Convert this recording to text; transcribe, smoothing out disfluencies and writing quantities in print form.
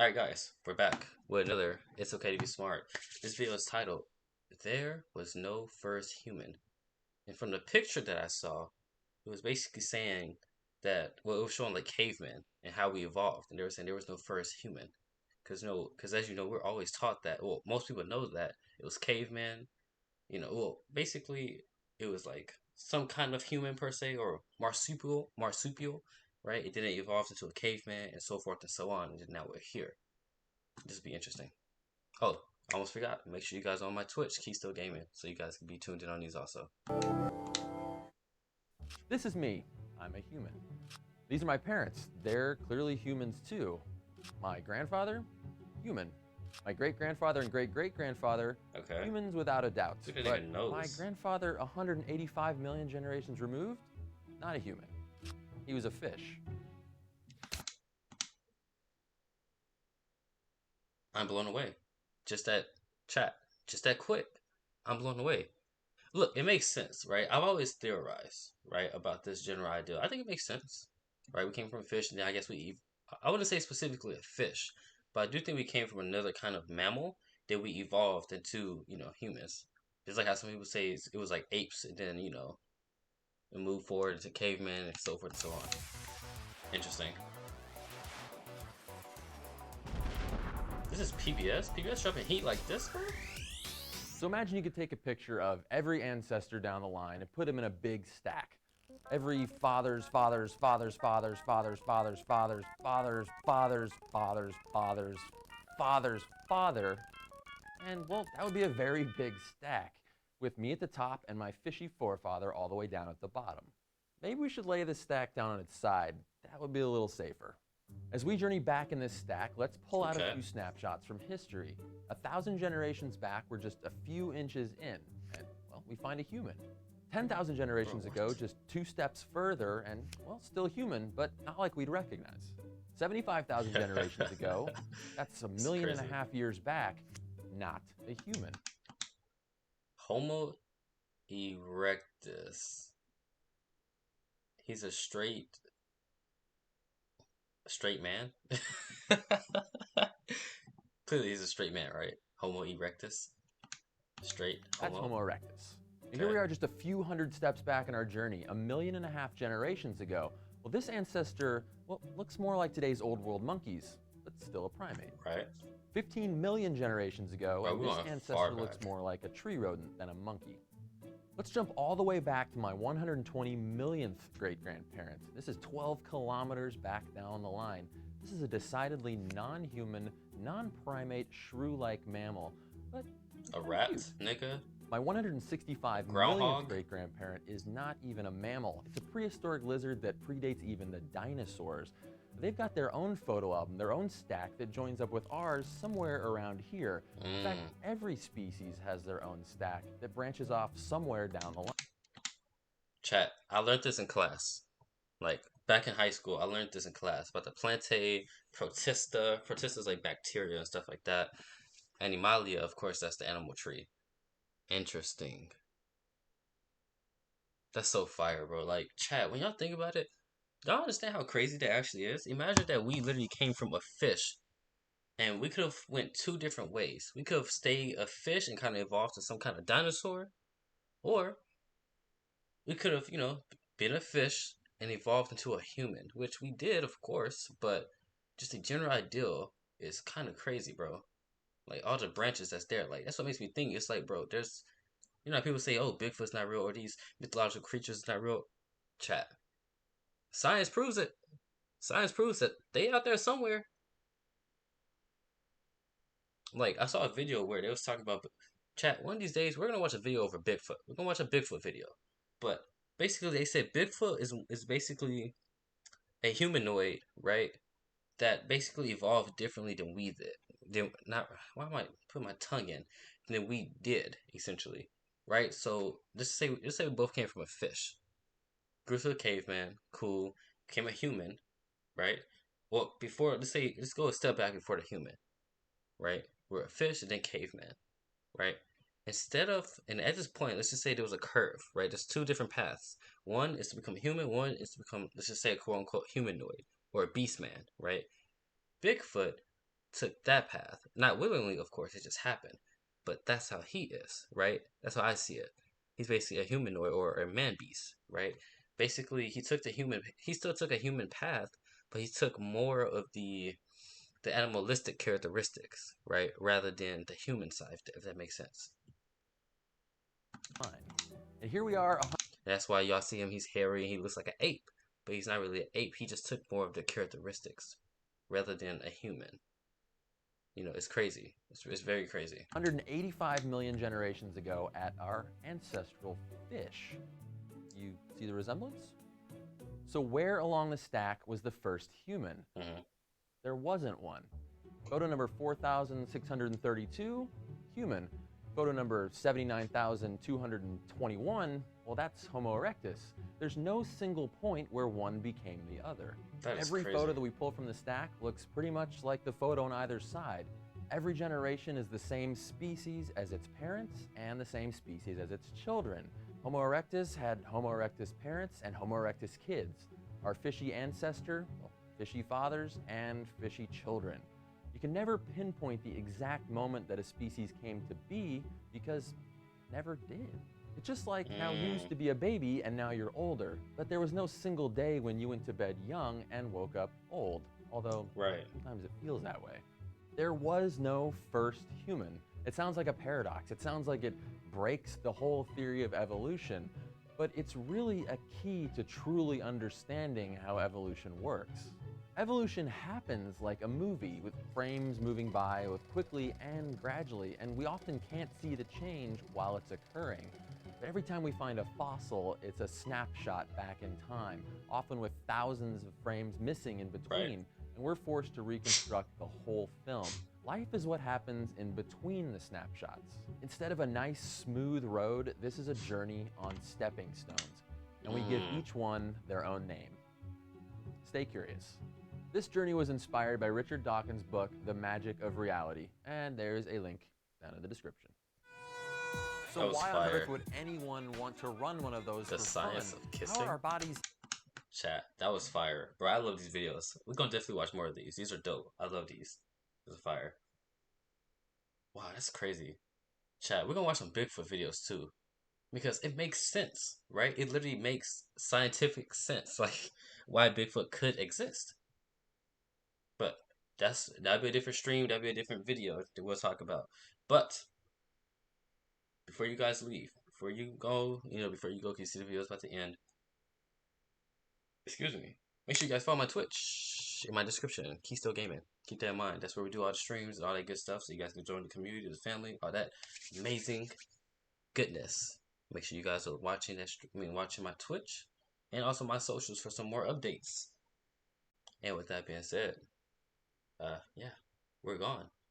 Alright, guys, we're back with another It's Okay to Be Smart. This video is titled, There Was No First Human. And from the picture that I saw, it was basically saying that, well, it was showing like cavemen and how we evolved. And they were saying there was no first human. Because as you know, we're always taught that, well, most people know that it was cavemen. Well, basically, it was like some kind of human per se, or marsupial, right? It didn't evolve into a caveman and so forth and so on. And now we're here. This will be interesting. Oh, almost forgot. Make sure you guys are on my Twitch, Kese Gaming, so you guys can be tuned in on these also. This is me. I'm a human. These are my parents. They're clearly humans too. My grandfather, human. My great-grandfather and great-great-grandfather, Okay. humans without a doubt. Look at But even knows. my grandfather, 185 million generations removed, not a human. He was a fish. I'm blown away. Just that chat. Just that quick. I'm blown away. Look, it makes sense, right? I've always theorized, right, about this general idea. I think it makes sense, right? We came from a fish, and then I guess I wouldn't say specifically a fish, but I do think we came from another kind of mammal that we evolved into, humans. Just like how some people say it was like apes, and then, it moved forward into cavemen and so forth and so on. Interesting. This is PBS? PBS dropping heat like this, bro? So imagine you could take a picture of every ancestor down the line and put them in a big stack. Every father's father's father's father's father's father's father's father's father's father's father's father's father. And well, that would be a very big stack, with me at the top and my fishy forefather all the way down at the bottom. Maybe we should lay this stack down on its side. That would be a little safer. As we journey back in this stack, let's pull out a few snapshots from history. 1,000 generations back, we're just a few inches in, and, well, we find a human. 10,000 generations ago, just 2 steps further, and, well, still human, but not like we'd recognize. 75,000 generations ago, that's a million and a half years back, not a human. Homo erectus. He's a straight man. Clearly, he's a straight man, right? Homo erectus. Straight That's homo. Homo erectus. Okay. Here we are just a few hundred steps back in our journey, a million and a half generations ago. Well, this ancestor, well, looks more like today's old world monkeys, but still a primate. Right. 15 million generations ago, Bro, this ancestor looks more like a tree rodent than a monkey. Let's jump all the way back to my 120 millionth great-grandparent. This is 12 kilometers back down the line. This is a decidedly non-human, non-primate, shrew-like mammal, but a rat, cute. nigga. My 165 millionth great-grandparent is not even a mammal. It's a prehistoric lizard that predates even the dinosaurs. They've got their own photo album, their own stack that joins up with ours somewhere around here. In fact, every species has their own stack that branches off somewhere down the line. Chat, I learned this in class. Like, back in high school, I learned this in class about the Plantae protista. Protista is like bacteria and stuff like that. Animalia, of course, that's the animal tree. Interesting. That's so fire, bro. Like, chat, when y'all think about it, y'all understand how crazy that actually is? Imagine that we literally came from a fish, and we could have went 2 different ways. We could have stayed a fish and kind of evolved to some kind of dinosaur, or we could have, been a fish and evolved into a human, which we did, of course, but just the general ideal is kind of crazy, bro. Like, all the branches that's there, like, that's what makes me think. It's like, bro, there's, people say, oh, Bigfoot's not real, or these mythological creatures not real. Chat. Science proves it. Science proves that they out there somewhere. Like, I saw a video where they was talking about, chat, one of these days, we're going to watch a video over Bigfoot. We're going to watch a Bigfoot video. But basically, they said Bigfoot is basically a humanoid, right? That basically evolved differently than we did. Why am I putting my tongue in? Than we did, essentially. Right? So, let's say we both came from a fish. Grew to a caveman, cool. Became a human, right? Well, let's go a step back before the human, right? We're a fish and then caveman, right? And at this point, let's just say there was a curve, right? There's 2 different paths. One is to become human, one is to become, let's just say, a quote unquote humanoid or a beast man, right? Bigfoot took that path. Not willingly, of course, it just happened. But that's how he is, right? That's how I see it. He's basically a humanoid or a man beast, right? Basically, he still took a human path, but he took more of the animalistic characteristics, right, rather than the human side, if that makes sense. Fine. And here we are. And that's why y'all see him. He's hairy and he looks like an ape, but he's not really an ape. He just took more of the characteristics rather than a human. It's crazy. It's very crazy. 185 million generations ago at our ancestral fish. You see the resemblance? So where along the stack was the first human? Mm-hmm. There wasn't one. Photo number 4,632, human. Photo number 79,221, well, that's Homo erectus. There's no single point where one became the other. That is Every crazy. photo that we pull from the stack looks pretty much like the photo on either side. Every generation is the same species as its parents and the same species as its children. Homo erectus had Homo erectus parents and Homo erectus kids. Our fishy ancestor, well, fishy fathers and fishy children. You can never pinpoint the exact moment that a species came to be because it never did. It's just like how you used to be a baby and now you're older, but there was no single day when you went to bed young and woke up old, although Right. sometimes it feels that way. There was no first human. It sounds like a paradox. It sounds like it breaks the whole theory of evolution, but it's really a key to truly understanding how evolution works. Evolution happens like a movie with frames moving by both quickly and gradually, and we often can't see the change while it's occurring. But every time we find a fossil, it's a snapshot back in time, often with thousands of frames missing in between, Right. and we're forced to reconstruct the whole film. Life is what happens in between the snapshots. Instead of a nice smooth road, this is a journey on stepping stones, and we give each one their own name. Stay curious. This journey was inspired by Richard Dawkins' book, The Magic of Reality, and there's a link down in the description. That So was why on fire. earth would anyone want to run one of those The for science fun? of How kissing. are our bodies Chat. That was fire. Bro, I love these videos. We're gonna definitely watch more of these. These are dope. I love these. This is fire. Wow, that's crazy. Chat, we're gonna watch some Bigfoot videos too. Because it makes sense, right? It literally makes scientific sense, like why Bigfoot could exist. But that'd be a different stream, that'd be a different video that we'll talk about. But before you guys leave, before you go, before you go, can you see the videos about to end? Excuse me. Make sure you guys follow my Twitch in my description. Keystone Gaming. Keep that in mind. That's where we do all the streams and all that good stuff. So you guys can join the community, the family, all that amazing goodness. Make sure you guys are watching watching my Twitch and also my socials for some more updates. And with that being said, yeah, we're gone.